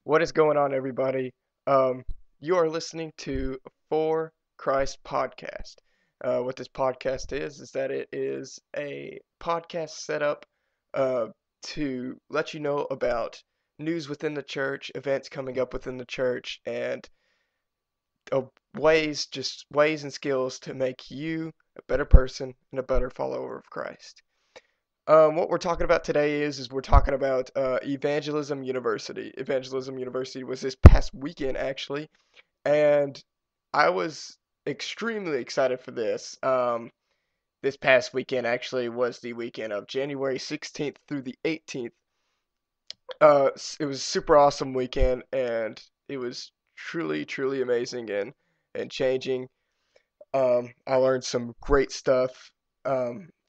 What is going on, everybody? Um, you are listening to For Christ podcast. What this podcast is that it is a podcast set up uh, to let you know about news within the church, events coming up within the church, and uh, ways and skills to make you a better person and a better follower of Christ. What we're talking about today is we're talking about Evangelism University. Evangelism University was this past weekend actually, and I was extremely excited for this. This past weekend actually was the weekend of January 16th through the 18th. It was a super awesome weekend, and it was truly amazing and changing. I learned some great stuff.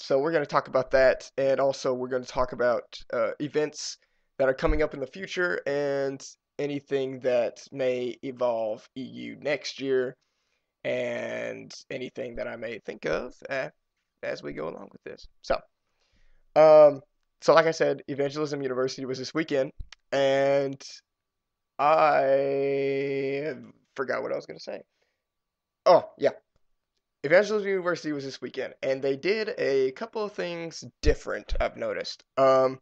So we're going to talk about that, and also we're going to talk about events that are coming up in the future and anything that may evolve EU next year, and anything that I may think of as we go along with this. Um, so like I said, Evangelism University was this weekend, and I forgot what I was going to say. Oh, yeah. Evangelism University was this weekend, and they did a couple of things different, I've noticed. When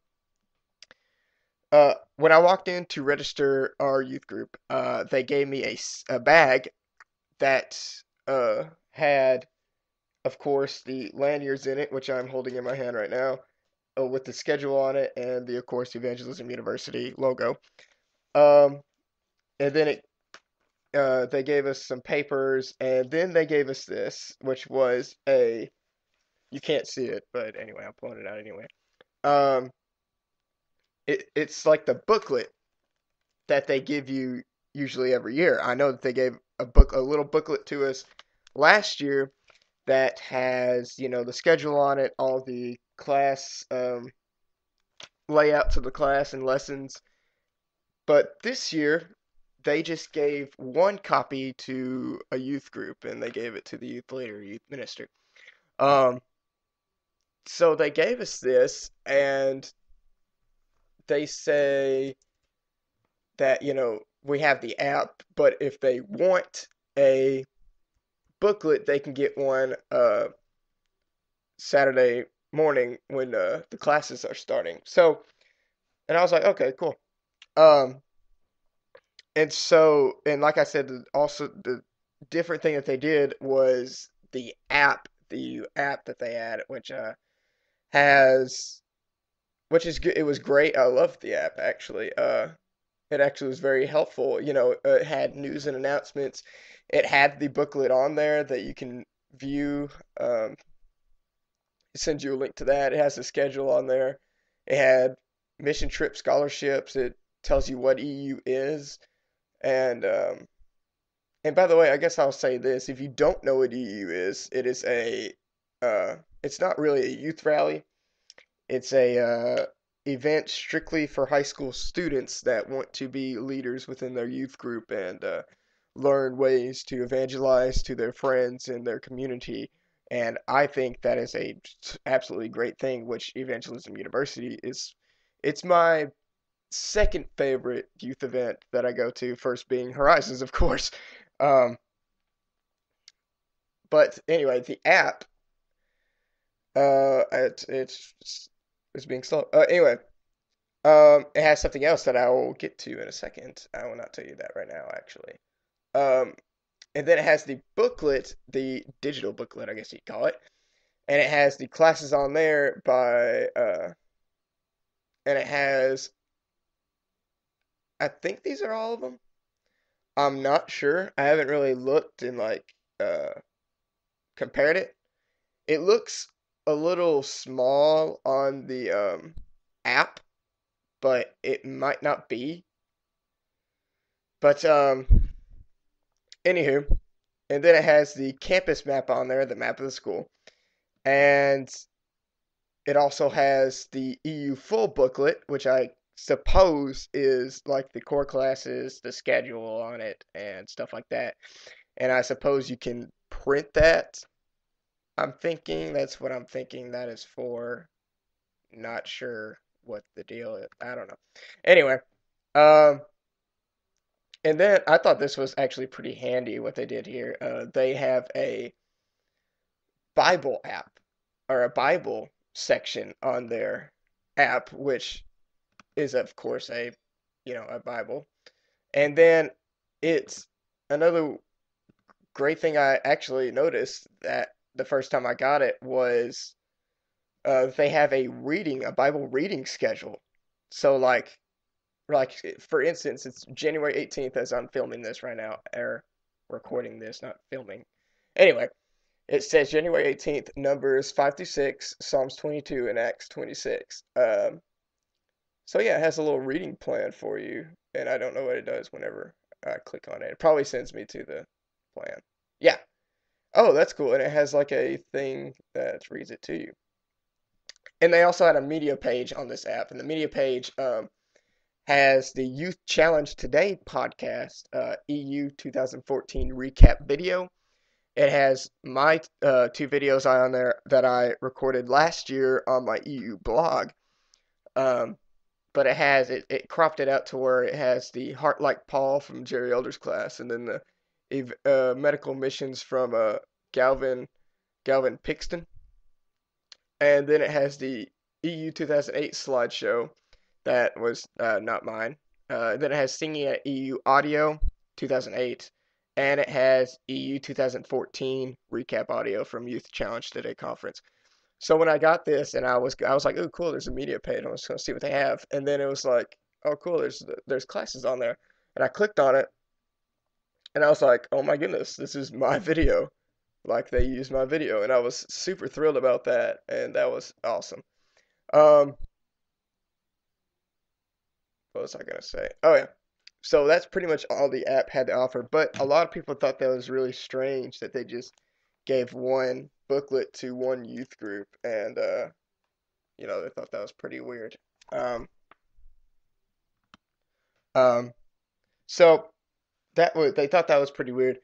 I walked in to register our youth group, they gave me a bag that had, of course, the lanyards in it, which I'm holding in my hand right now, with the schedule on it and the, of course, Evangelism University logo. Um, and then they gave us some papers, and then they gave us this, which was a you can't see it, but anyway, I'm pulling it out anyway. Um, it's like the booklet that they give you usually every year. I know that they gave a little booklet to us last year that has the schedule on it, all the class layouts of the class and lessons. But this year they just gave one copy to a youth group, and they gave it to the youth leader, youth minister. Um, so they gave us this, and they say that we have the app, but if they want a booklet, they can get one Saturday morning when the classes are starting. So, and I was like, okay, cool. Um, and like I said, also the different thing that they did was the app that they had, which has, which is good. It was great. I loved the app actually. It actually was very helpful. It had news and announcements. It had the booklet on there that you can view. It sends you a link to that. It has the schedule on there. It had mission trip scholarships. It tells you what EU is. And and by the way, I guess I'll say this: if you don't know what EU is, it is it's not really a youth rally. It's a event strictly for high school students that want to be leaders within their youth group and learn ways to evangelize to their friends and their community. And I think that is a absolutely great thing, which Evangelism University is. It's my second favorite youth event that I go to, first being Horizons, of course. Um, but anyway, the app, it's being slow. Anyway, it has something else that I will get to in a second. I will not tell you that right now, actually. Um, and then it has the booklet, the digital booklet, I guess you'd call it, and it has the classes on there and it has, I think these are all of them. I'm not sure. I haven't really looked and compared it. It looks a little small on the app, but it might not be. But anywho, and then it has the campus map on there, the map of the school, and it also has the EU full booklet, which I suppose is like the core classes, the schedule on it, and stuff like that. And I suppose you can print that. That's what I'm thinking that is for. Not sure what the deal is. I don't know. Anyway, um, And then I thought this was actually pretty handy what they did here. They have a Bible app or a Bible section on their app, which is of course a Bible. And then it's another great thing I actually noticed that the first time I got it was they have a Bible reading schedule. So like for instance, it's January 18th as I'm filming this right now, or recording this, not filming. Anyway, it says January 18th, Numbers 5 through 6, Psalms 22, and Acts 26. So yeah, it has a little reading plan for you, and I don't know what it does whenever I click on it. It probably sends me to the plan. Yeah. Oh, that's cool. And it has like a thing that reads it to you. And they also had a media page on this app, and the media page has the Youth Challenge Today podcast, EU 2014 recap video. It has my two videos on there that I recorded last year on my EU blog. Um, but it cropped it out to where it has the Heart Like Paul from Jerry Elder's class, and then the medical missions from Galvin Pixton, and then it has the EU 2008 slideshow that was not mine. Then it has Singing at EU Audio 2008, and it has EU 2014 recap audio from Youth Challenge Today conference. So when I got this, and I was like, oh cool, there's a media page. I was gonna see what they have, and then it was like, oh cool, there's classes on there, and I clicked on it, and I was like, oh my goodness, this is my video. Like they used my video, and I was super thrilled about that, and that was awesome. Um, what was I gonna say? Oh yeah. So that's pretty much all the app had to offer, but a lot of people thought that was really strange that they just gave one booklet to one youth group, and they thought that was pretty weird. Um, um, so they thought that was pretty weird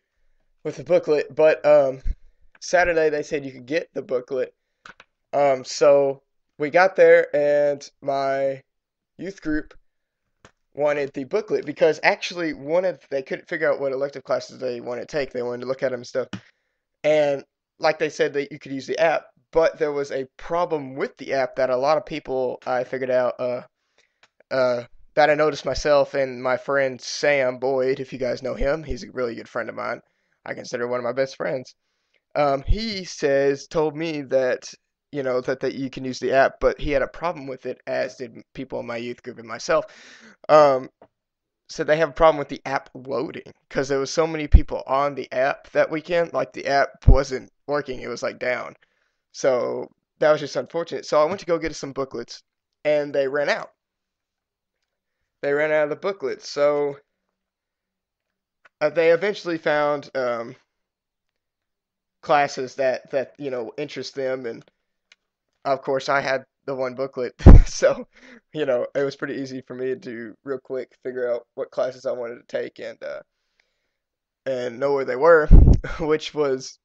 with the booklet, but Saturday they said you could get the booklet. So we got there, and my youth group wanted the booklet because actually they couldn't figure out what elective classes they wanted to take. They wanted to look at them and stuff. And like they said that you could use the app, but there was a problem with the app that a lot of people I figured out uh, that I noticed myself and my friend Sam Boyd, if you guys know him, he's a really good friend of mine. I consider one of my best friends. He told me that that you can use the app, but he had a problem with it, as did people in my youth group and myself. Um, so they have a problem with the app loading because there was so many people on the app that weekend. Like the app wasn't working; it was like down. So that was just unfortunate. So I went to go get some booklets, and they ran out. They ran out of the booklets. So they eventually found classes that interest them, and of course I had the one booklet, so it was pretty easy for me to real quick figure out what classes I wanted to take and know where they were, which was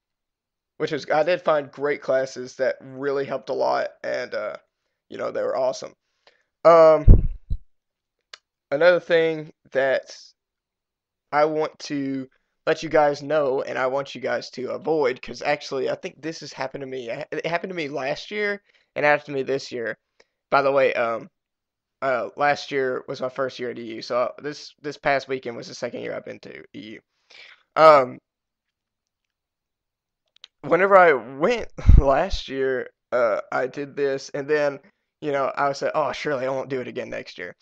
I did find great classes that really helped a lot, and they were awesome. Um, Another thing that I want to let you guys know, and I want you guys to avoid, because actually I think this has happened to me. It happened to me last year, and happened to me this year. By the way, last year was my first year at EU, so this past weekend was the second year I've been to EU. Um, Whenever I went last year, I did this, and then I would say, oh, surely I won't do it again next year,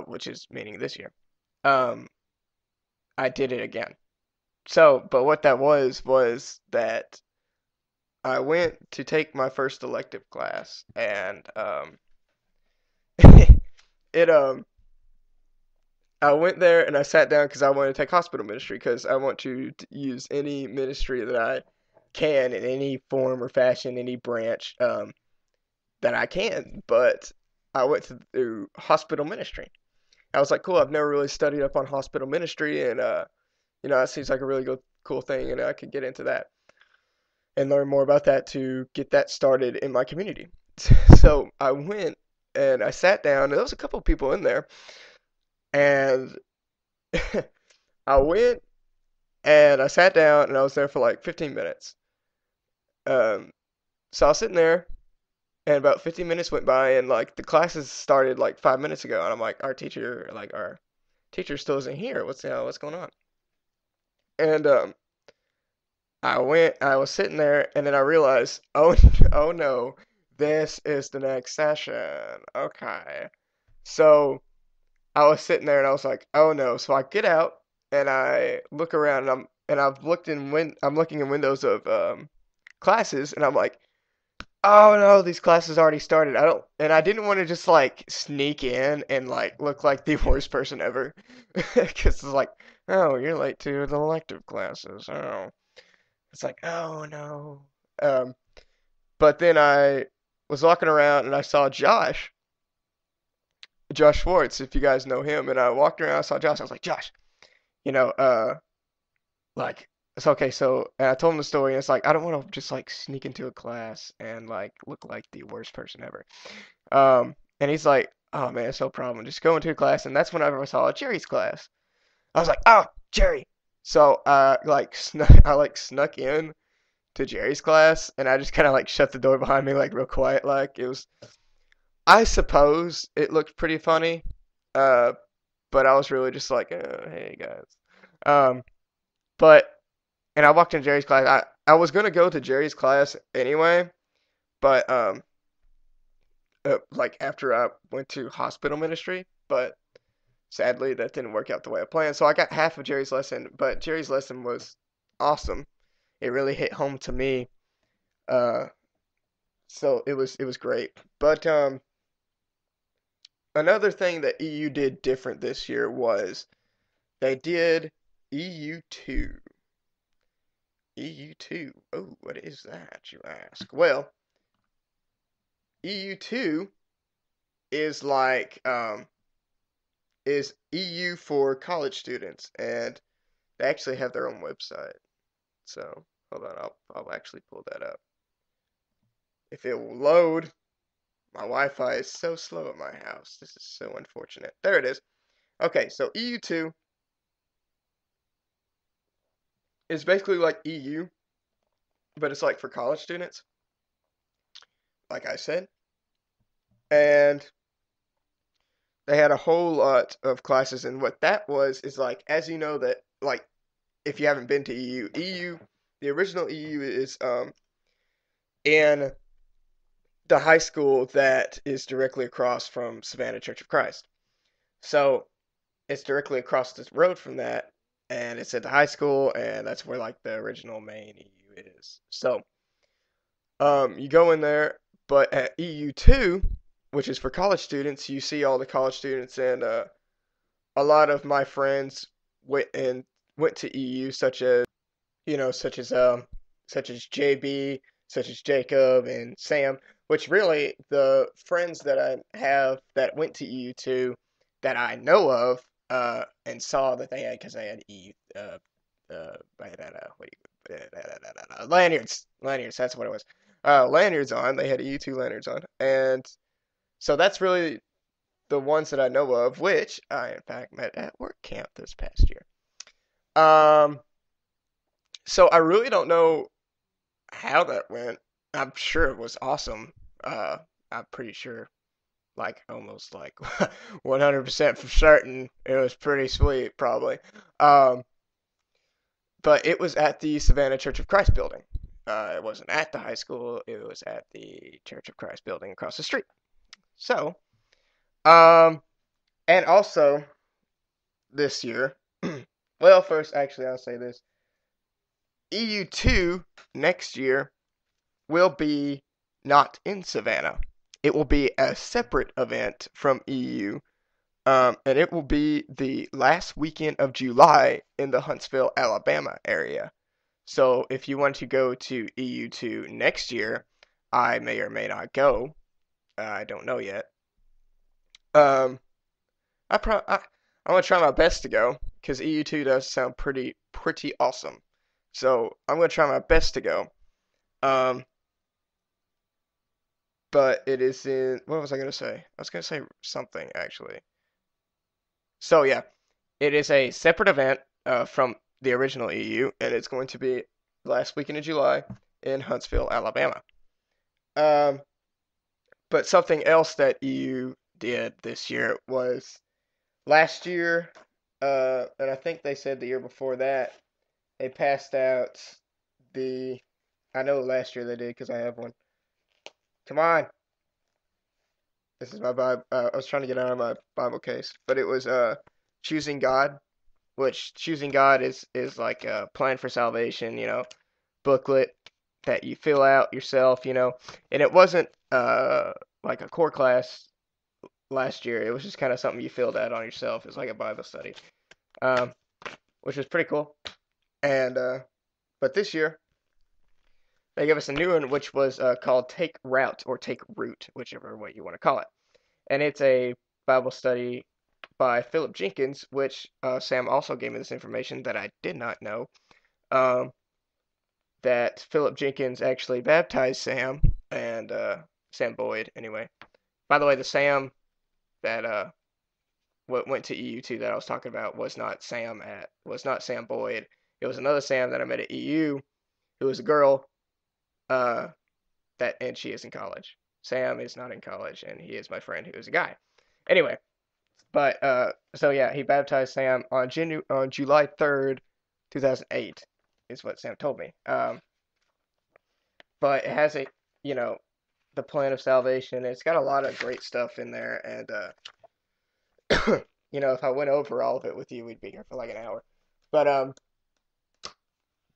which is meaning this year. Um, I did it again. So, but what that was that I went to take my first elective class, and it I went there and I sat down because I wanted to take hospital ministry because I want to use any ministry that I can in any form or fashion, any branch that I can. But I went through hospital ministry. I was like, cool. I've never really studied up on hospital ministry, and that seems like a really good, cool thing, and I could get into that and learn more about that to get that started in my community. So I went and I sat down, and there was a couple of people in there, and I went and I sat down and I was there for like 15 minutes. Um, so I was sitting there and about 15 minutes went by and like the classes started like 5 minutes ago and I'm like, our teacher still isn't here. What's going on? And I was sitting there and then I realized, oh, oh no, this is the next session. Okay. So I was sitting there and I was like, oh no. So I get out and I look around and I'm looking in windows of classes and I'm like, oh no, these classes already started. I didn't want to just like sneak in and like look like the worst person ever, because it's like, oh, you're late to the elective classes. Oh, it's like, oh no. Um, but then I was walking around and I saw Josh Schwartz, if you guys know him, and I walked around, I saw Josh. I was like, Josh, you know, like it's okay. So and I told him the story, and it's like I don't want to just like sneak into a class and like look like the worst person ever. And he's like, oh man, it's no problem. Just go into a class, and that's whenever I saw Jerry's class. I was like, oh, Jerry. So I like snuck in to Jerry's class, and I just kind of like shut the door behind me, like real quiet. Like it was, I suppose it looked pretty funny, uh, but I was really just like, hey guys. Um, but and I walked in Jerry's class. I was gonna go to Jerry's class anyway, but like after I went to hospital ministry, but sadly that didn't work out the way I planned. So I got half of Jerry's lesson, but Jerry's lesson was awesome. It really hit home to me. Uh, so it was great. But another thing that EU did different this year was they did EU2. EU2. Oh, what is that, you ask? Well, EU2 is like is EU for college students, and they actually have their own website. So hold on, I'll actually pull that up. If it will load, my Wi-Fi is so slow at my house. This is so unfortunate. There it is. Okay, so EU2 is basically like EU, but it's like for college students, like I said. And they had a whole lot of classes, and what that was is like, as you know, that like if you haven't been to EU, the original EU is in the high school that is directly across from Savannah Church of Christ. So it's directly across the road from that, and it's at the high school, and that's where like the original main EU is. So you go in there, but at EU2, which is for college students, you see all the college students, and a lot of my friends went to EU, you know, such as JB, such as Jacob and Sam, which really the friends that I have that went to EU2 that I know of and saw that they had because they had EU what do you lanyards, that's what it was. Lanyards on. They had EU2 lanyards on. And so that's really the ones that I know of, which I in fact met at work camp this past year. Um so I really don't know how that went. I'm sure it was awesome. Uh, I'm pretty sure, like almost like 100% for certain, it was pretty sweet, probably. Um, but it was at the Savannah Church of Christ building. It wasn't at the high school. It was at the Church of Christ building across the street. So, um, and also this year, well, first, actually, I'll say this: EU2 next year will be not in Savannah. It will be a separate event from EU, and it will be the last weekend of July in the Huntsville, Alabama area. So if you want to go to EU2 next year, I may or may not go. I don't know yet. Um, I pro I'm gonna try my best to go because EU2 does sound pretty awesome. So I'm gonna try my best to go. Um, but it is in, what was I going to say? I was going to say something actually. So yeah, it is a separate event. from the original EU, and it's going to be last weekend of July in Huntsville, Alabama. Um, but something else that EU did this year was last year, and I think they said the year before that, they passed out the. I know last year they did because I have one. Come on, this is my Bible. I was trying to get out of my Bible case, but it was choosing God, which choosing God is like a plan for salvation, booklet that you fill out yourself, and it wasn't like a core class last year. It was just kind of something you filled out on yourself. It's like a Bible study, um, which was pretty cool. And but this year they gave us a new one, which was called Take Route or Take Root, whichever way you want to call it. And it's a Bible study by Philip Jenkins, which Sam also gave me this information that I did not know. Um, that Philip Jenkins actually baptized Sam and Sam Boyd. Anyway, by the way, the Sam that went to EU2 that I was talking about was not Sam Boyd. It was another Sam that I met at EU, who was a girl. Uh, and she is in college. Sam is not in college, and he is my friend who is a guy. Anyway, but so yeah, he baptized Sam on July 3rd, 2008, is what Sam told me. But it has you know, the plan of salvation. It's got a lot of great stuff in there, and if I went over all of it with you, we'd be here for like an hour. But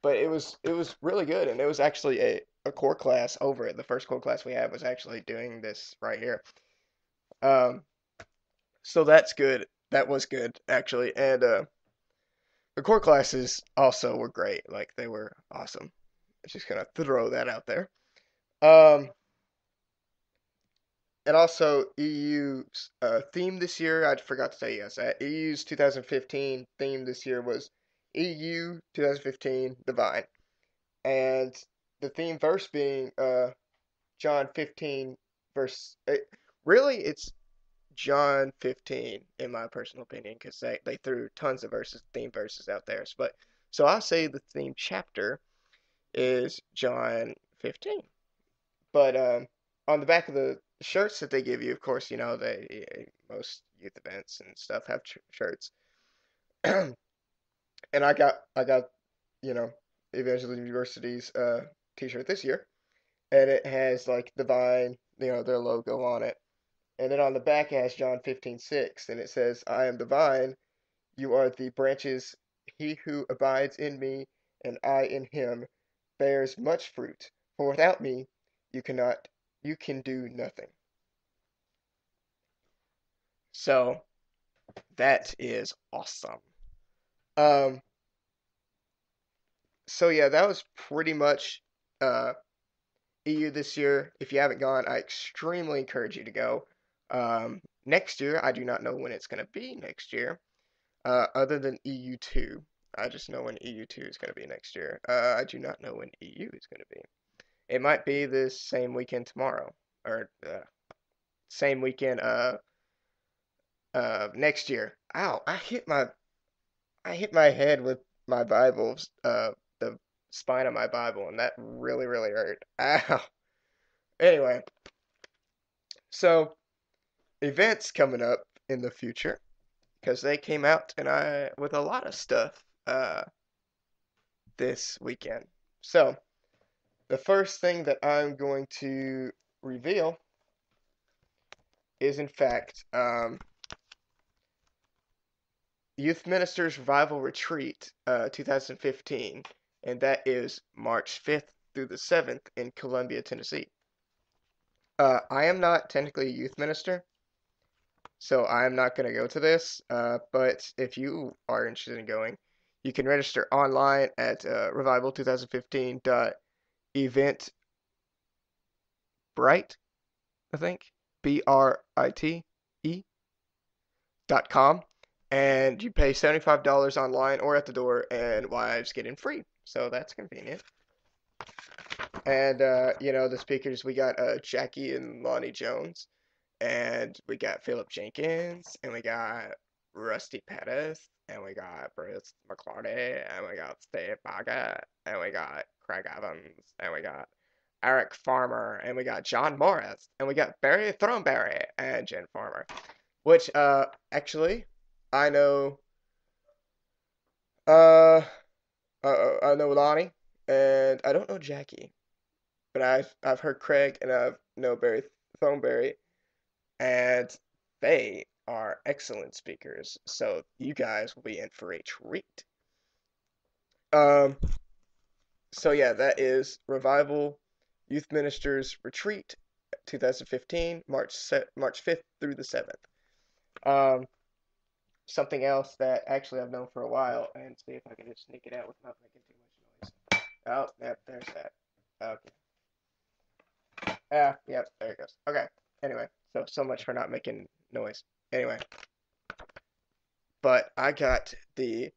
it was really good, and it was actually a core class over it. The first core class we had was actually doing this right here. Um, so that's good. That was good actually, and the core classes also were great. Like they were awesome. Just gonna throw that out there. Um, and also EU's theme this year. I forgot to tell you guys that EU's 2015 theme this year was EU 2015 Divine, and the theme verse being John 15 verse. Really, it's John 15 in my personal opinion because they threw tons of theme verses out there. But so I'll say the theme chapter is John 15. But on the back of the shirts that they give you, of course, most youth events and stuff have shirts, and I got you know Evagelism University's T-shirt this year, and it has like Divine, their logo on it, and then on the back it has John 15:6, and it says, "I am the vine, you are the branches. He who abides in me, and I in him, bears much fruit. For without me, you cannot, you can do nothing." So that is awesome. Um, so yeah, that was pretty much uh, EU this year. If you haven't gone, I extremely encourage you to go. Next year, I do not know when it's going to be next year, other than EU2. I just know when EU2 is going to be next year. I do not know when EU is going to be. It might be this same weekend tomorrow, or same weekend next year. Ow! I hit my head with my Bible's the spine of my Bible, and that really really hurt. Ow. Anyway, so events coming up in the future because they came out and I with a lot of stuff this weekend. So the first thing that I'm going to reveal is in fact Youth Ministers Revival Retreat 2015, and that is March 5th through the 7th in Columbia, Tennessee. I am not technically a youth minister, so I'm not going to go to this, but if you are interested in going, you can register online at revival2015.eventbrite, I think, BRITE.com, and you pay $75 online or at the door, and wives get in free, so that's convenient. And, the speakers, we got Jackie and Lonnie Jones, and we got Philip Jenkins, and we got Rusty Pettis, and we got Bruce McClarty, and we got Steve Baggett, and we got Craig Evans, and we got Eric Farmer, and we got John Morris, and we got Barry Thornberry and Jen Farmer. Which actually I know uh I know Lonnie, and I don't know Jackie, but I've heard Craig, and I know Barry Thornberry, and they are excellent speakers. So you guys will be in for a treat. Um, so yeah, that is Revival Youth Ministers Retreat 2015, March 5th through the 7th. Um, Something else that actually I've known for a while, and see if I can just sneak it out without making too much noise. Oh, yep, there's that. Okay. Yep, there it goes. Okay. Anyway, so much for not making noise. Anyway, but I got the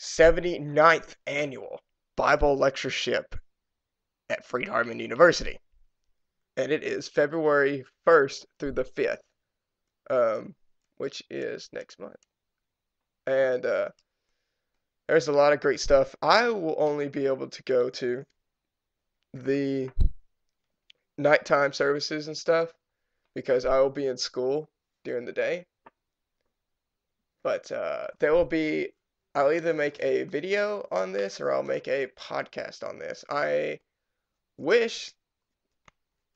79th annual Bible lectureship at Freed-Hardeman University, and it is February 1st through the 5th, which is next month. And there's a lot of great stuff. I will only be able to go to the nighttime services and stuff because I will be in school during the day. But there will be, I'll either make a video on this or I'll make a podcast on this. I wish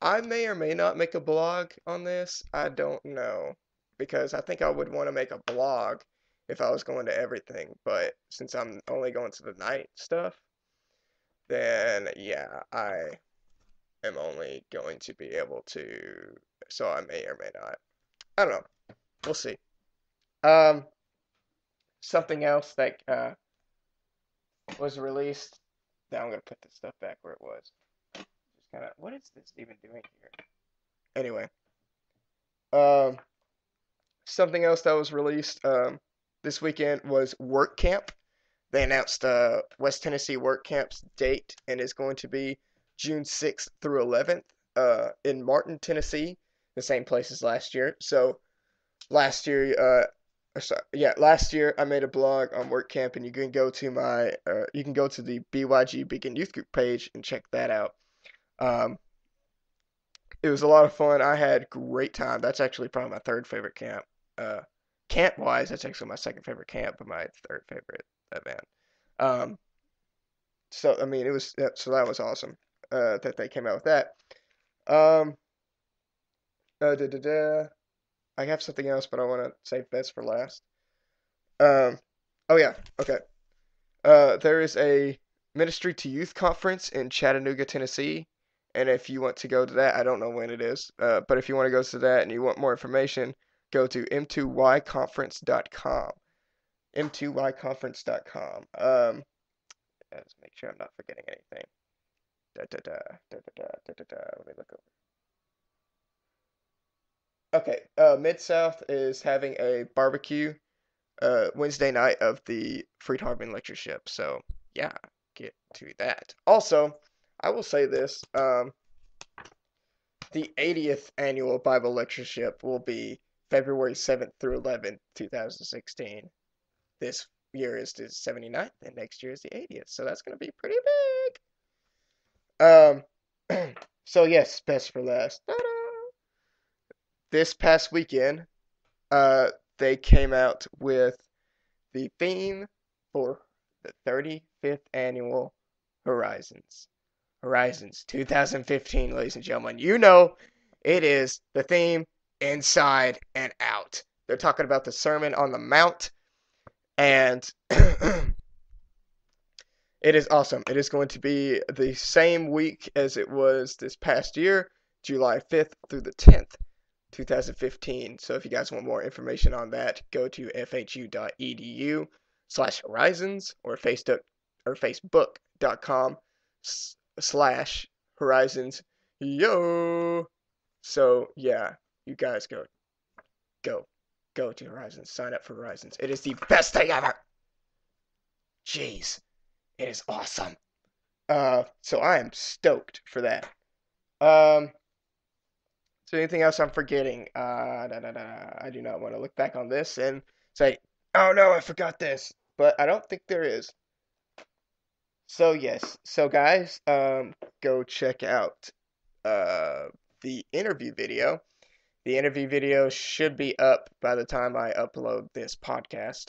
I may or may not make a blog on this. I don't know. Because I think I would want to make a blog if I was going to everything. But since I'm only going to the night stuff, then yeah, I am only going to be able to. So I may or may not. I don't know. We'll see. Um, Something else that was released. Now I'm gonna put this stuff back where it was. Just kind of, what is this even doing here? Anyway, um, something else that was released this weekend was Work Camp. They announced West Tennessee Work Camp's date, and it's going to be June 6th through 11th in Martin, Tennessee, the same place as last year. So last year, last year I made a blog on Work Camp, and you can go to the BYG Beacon Youth Group page and check that out. Um, it was a lot of fun. I had great time. That's actually probably my third favorite camp. Camp wise, that's actually my second favorite camp, but my third favorite event. Um, so I mean, so that was awesome. That they came out with that. Um, da, da, da. I have something else, but I want to save best for last. Um, oh yeah, okay. There is a Ministry to Youth conference in Chattanooga, Tennessee, and if you want to go to that, I don't know when it is, but if you want to go to that and you want more information, go to m2yconference.com. m2yconference.com. Let's make sure I'm not forgetting anything. Da da da da da da da da da. Let me look over. Okay, Mid South is having a barbecue Wednesday night of the Freed-Hardeman lectureship. So yeah, get to that. Also, I will say this: the 80th annual Bible lectureship will be February 7th through 11th, 2016. This year is the 79th, and next year is the 80th. So that's going to be pretty big. So yes, best for last. Ta-da! This past weekend, they came out with the theme for the 35th annual Horizons. Horizons 2015, ladies and gentlemen. You know it is the theme inside and out. They're talking about the Sermon on the Mount, and it is awesome. It is going to be the same week as it was this past year, July 5th through the 10th. 2015. So if you guys want more information on that, go to fhu.edu/horizons or facebook.com/horizons. Yo. So yeah, you guys go to Horizons. Sign up for Horizons. It is the best thing ever. Jeez, it is awesome. So I am stoked for that. So anything else I'm forgetting? I do not want to look back on this and say, Oh no, I forgot this, but I don't think there is. So yes, so guys, go check out uh the interview video. The interview video should be up by the time I upload this podcast.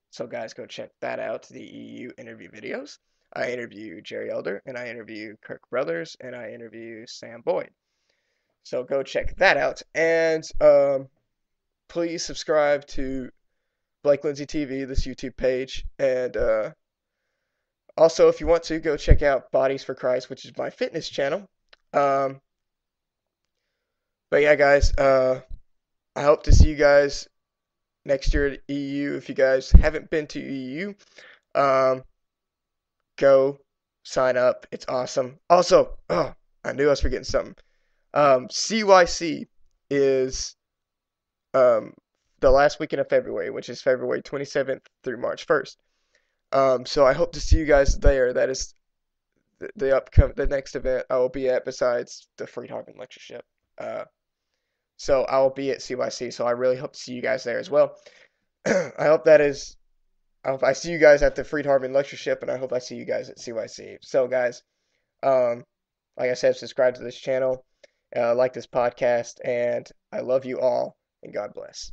So guys, go check that out. The EU interview videos. I interview Jerry Elder, and I interview Kirk Brothers, and I interview Sam Boyd. So go check that out, and please subscribe to Blake Lindsey TV, this YouTube page, and also if you want to go check out Bodies for Christ, which is my fitness channel. Um, but yeah, guys, I hope to see you guys next year at EU. If you guys haven't been to EU, um, go sign up. It's awesome. Also, oh, I knew I was forgetting something. CYC is um, the last weekend of February, which is February 27th through March 1st. So I hope to see you guys there. That is the next event I will be at besides the Friedharden Lectureship. So I will be at CYC. So I really hope to see you guys there as well. I hope that is. I hope I see you guys at the Friedharden Lectureship, and I hope I see you guys at CYC. So guys, um, like I said, subscribe to this channel, like this podcast, and I love you all, and God bless.